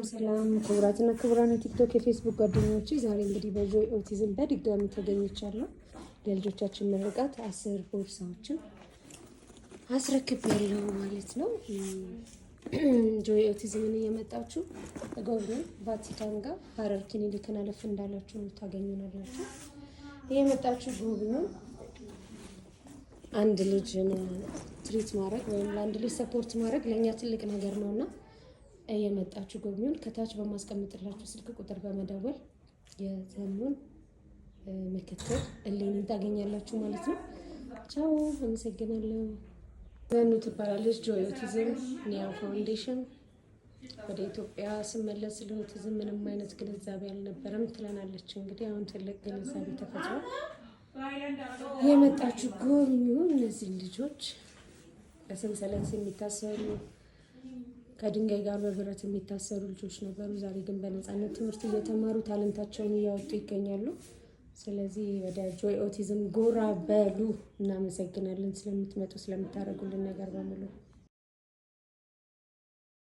ሰላም ክቡራትና ክቡራን የቲክቶክ የፌስቡክ ጓደኞቼ፣ ዛሬ እንግዲህ በጆይ ኦቲዝም በድጋሚ ተገኝቻለሁ። ለልጆቻችን ምርቃት 10 ቦርሳዎችን አስረክቤያለሁ ማለት ነው። ጆይ ኦቲዝምን እየመጣችሁ ጎብኙ። ቫቲካን ጋር ሀረር ክሊኒክን አለፍ እንዳላችሁ ታገኙናላችሁ። እየመጣችሁ ጎብኙ። አንድ ልጅን ትሪት ማድረግ ወይም ለአንድ ልጅ ሰፖርት ማድረግ ለእኛ ትልቅ ነገር ነውና እየመጣችሁ ጎብኙን። ከታች በማስቀምጥላችሁ ስልክ ቁጥር በመደወል የዘኑን ምክትል እሌኒን ታገኛላችሁ ማለት ነው። ቻው፣ አመሰግናለሁ። ዘኑ ትባላለች። ጆይ ኦቲዝም ኒያ ፋውንዴሽን። ወደ ኢትዮጵያ ስመለስ ስለ ኦቲዝም ምንም አይነት ግንዛቤ አልነበረም ትለናለች። እንግዲህ አሁን ትልቅ ግንዛቤ ተፈጥሯል። የመጣችሁ ጎብኙ። እነዚህ ልጆች በሰንሰለት የሚታሰሩ ከድንጋይ ጋር በብረት የሚታሰሩ ልጆች ነበሩ። ዛሬ ግን በነፃነት ትምህርት እየተማሩ ታለንታቸውን እያወጡ ይገኛሉ። ስለዚህ ወደ ጆይ ኦቲዝም ጎራ በሉ። እናመሰግናለን ስለምትመጡ ስለምታደርጉልን ነገር በሙሉ።